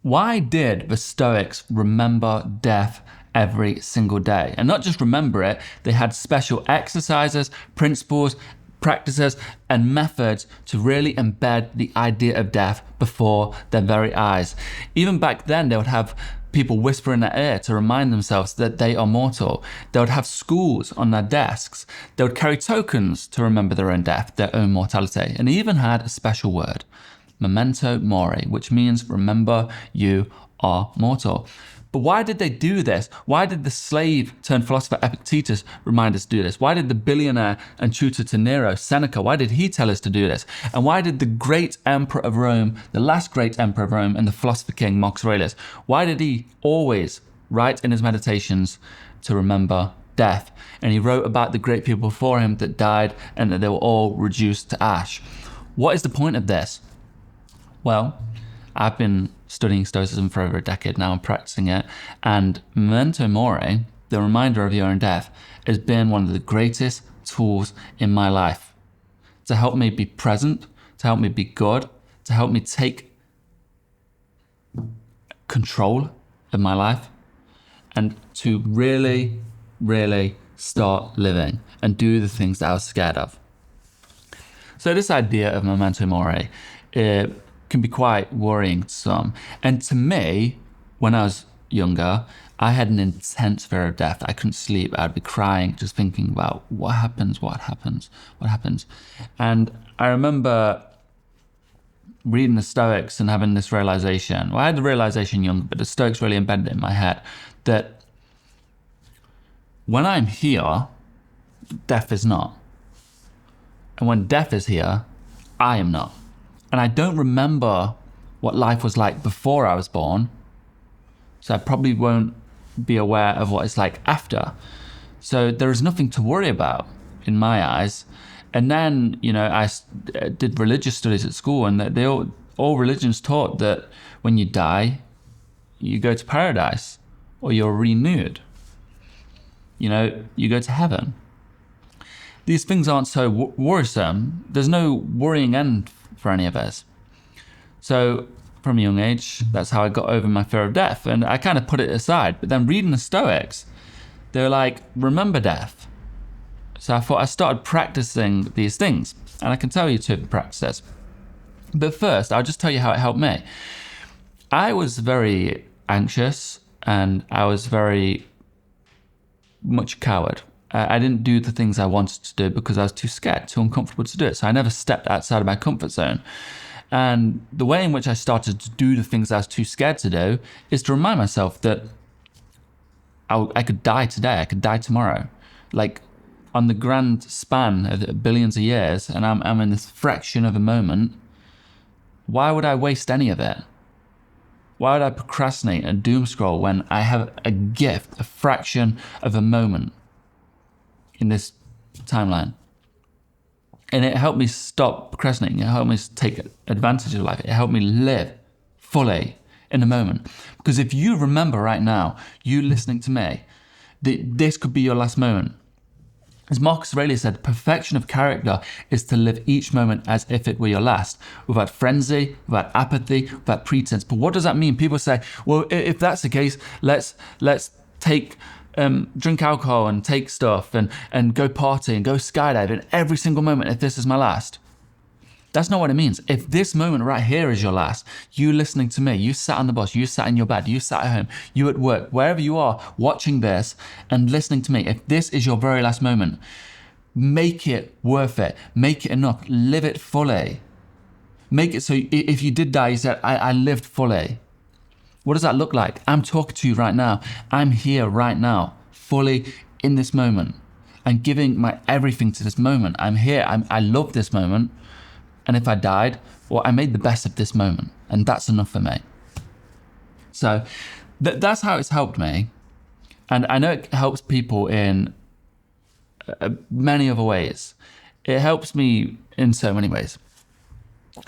Why did the Stoics remember death every single day? And not just remember it, they had special exercises, principles, practices, and methods to really embed the idea of death before their very eyes. Even back then, they would have people whisper in their ear to remind themselves that they are mortal. They would have schools on their desks. They would carry tokens to remember their own death, their own mortality. And they even had a special word, memento mori, which means remember you are mortal. But why did they do this? Why did the slave turned philosopher Epictetus remind us to do this? Why did the billionaire and tutor to Nero, Seneca, why did he tell us to do this? And why did the great emperor of Rome, the last great emperor of Rome, and the philosopher king Marcus Aurelius, why did he always write in his meditations to remember death? And he wrote about the great people before him that died and that they were all reduced to ash. What is the point of this? Well, I've been studying Stoicism for over a decade now and practicing it, and memento mori, the reminder of your own death, has been one of the greatest tools in my life to help me be present, to help me be good, to help me take control of my life, and to really, really start living and do the things that I was scared of. So this idea of memento mori, can be quite worrying to some. And to me, when I was younger, I had an intense fear of death. I couldn't sleep. I'd be crying, just thinking about what happens. And I remember reading the Stoics and having this realization. Well, I had the realization young, but the Stoics really embedded it in my head that when I'm here, death is not. And when death is here, I am not. And I don't remember what life was like before I was born, so I probably won't be aware of what it's like after. So there is nothing to worry about in my eyes. And then, I did religious studies at school, and they all religions taught that when you die, you go to paradise or you're renewed. You go to heaven. These things aren't so worrisome. There's no worrying end for any of us. So from a young age, that's how I got over my fear of death, and I kind of put it aside. But then reading the Stoics, they were like, remember death. So I thought I started practicing these things, and I can tell you two of the practices. But first, I'll just tell you how it helped me. I was very anxious, and I was very much coward. I didn't do the things I wanted to do because I was too scared, too uncomfortable to do it. So I never stepped outside of my comfort zone. And the way in which I started to do the things I was too scared to do is to remind myself that I could die today, I could die tomorrow. Like on the grand span of billions of years, and I'm in this fraction of a moment, why would I waste any of it? Why would I procrastinate and doom scroll when I have a gift, a fraction of a moment in this timeline? And it helped me stop procrastinating. It helped me take advantage of life. It helped me live fully in the moment. Because if you remember right now, you listening to me, that this could be your last moment. As Marcus Aurelius said, perfection of character is to live each moment as if it were your last, without frenzy, without apathy, without pretense. But what does that mean? People say, well, if that's the case, let's take drink alcohol and take stuff and go party and go skydiving every single moment if this is my last. That's not what it means. If this moment right here is your last, you listening to me, you sat on the bus, you sat in your bed, you sat at home, you at work, wherever you are watching this and listening to me, if this is your very last moment, make it worth it. Make it enough. Live it fully. Make it so if you did die, you said, I lived fully. What does that look like? I'm talking to you right now. I'm here right now, fully in this moment. I'm giving my everything to this moment. I'm here. I love this moment. And if I died, well, I made the best of this moment. And that's enough for me. So that's how it's helped me. And I know it helps people in many other ways. It helps me in so many ways.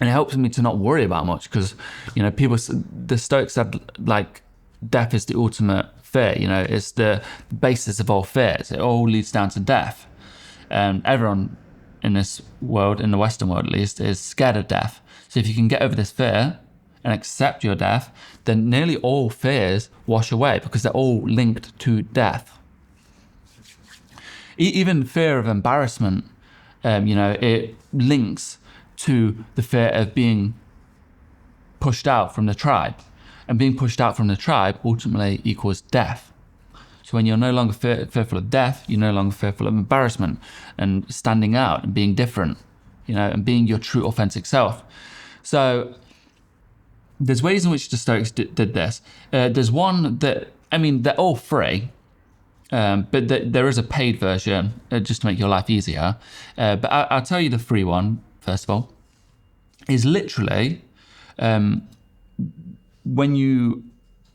And it helps me to not worry about much because, the Stoics said, like, death is the ultimate fear. It's the basis of all fears. It all leads down to death. And everyone in this world, in the Western world at least, is scared of death. So if you can get over this fear and accept your death, then nearly all fears wash away because they're all linked to death. Even fear of embarrassment, it links to the fear of being pushed out from the tribe. And being pushed out from the tribe ultimately equals death. So when you're no longer fearful of death, you're no longer fearful of embarrassment and standing out and being different, and being your true authentic self. So there's ways in which the Stoics did this. There's one that, they're all free, but there is a paid version just to make your life easier. But I'll tell you the free one, first of all, is literally when you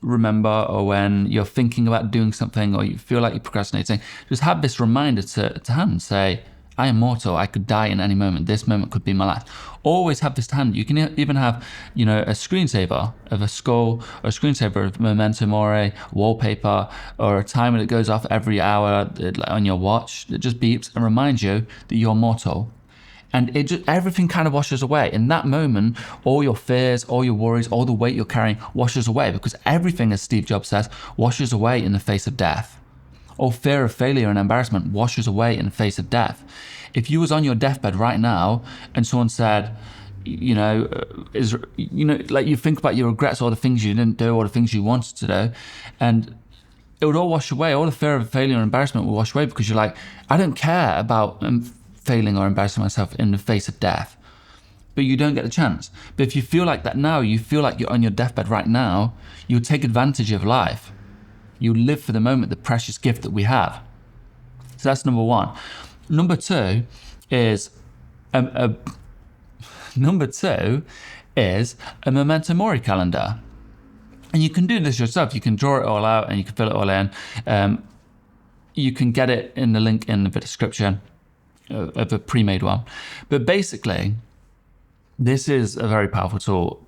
remember or when you're thinking about doing something or you feel like you're procrastinating, just have this reminder to hand. Say, I am mortal. I could die in any moment. This moment could be my last. Always have this to hand. You can even have, a screensaver of a skull or a screensaver of memento mori, wallpaper, or a timer that goes off every hour on your watch that just beeps and reminds you that you're mortal. And everything kind of washes away. In that moment, all your fears, all your worries, all the weight you're carrying washes away, because everything, as Steve Jobs says, washes away in the face of death. All fear of failure and embarrassment washes away in the face of death. If you was on your deathbed right now and someone said, like you think about your regrets, all the things you didn't do, all the things you wanted to do, and it would all wash away. All the fear of failure and embarrassment will wash away, because you're like, I don't care about failing or embarrassing myself in the face of death. But you don't get the chance. But if you feel like that now, you feel like you're on your deathbed right now, you'll take advantage of life. You live for the moment, the precious gift that we have. So that's number one. Number two is a memento mori calendar. And you can do this yourself. You can draw it all out and you can fill it all in. You can get it in the link in the description of a pre-made one. But basically, this is a very powerful tool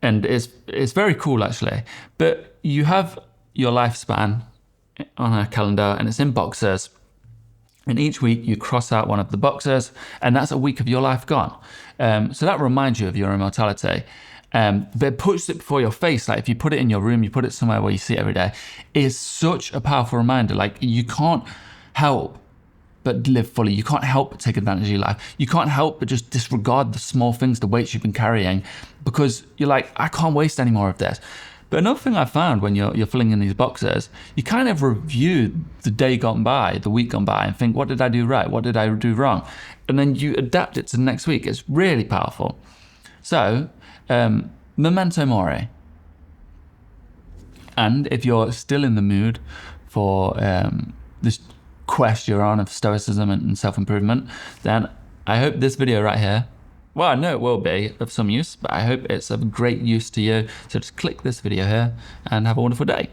and it's very cool actually. But you have your lifespan on a calendar and it's in boxes. And each week you cross out one of the boxes and that's a week of your life gone. So that reminds you of your immortality. But it puts it before your face. Like if you put it in your room, you put it somewhere where you see it every day, it's such a powerful reminder. Like you can't help but live fully. You can't help but take advantage of your life. You can't help but just disregard the small things, the weights you've been carrying, because you're like, I can't waste any more of this. But another thing I found when you're filling in these boxes, you kind of review the day gone by, the week gone by, and think, what did I do right? What did I do wrong? And then you adapt it to the next week. It's really powerful. So, memento mori. And if you're still in the mood for this quest you're on of Stoicism and self-improvement, then I hope this video right here, well, I know it will be of some use, but I hope it's of great use to you. So just click this video here and have a wonderful day.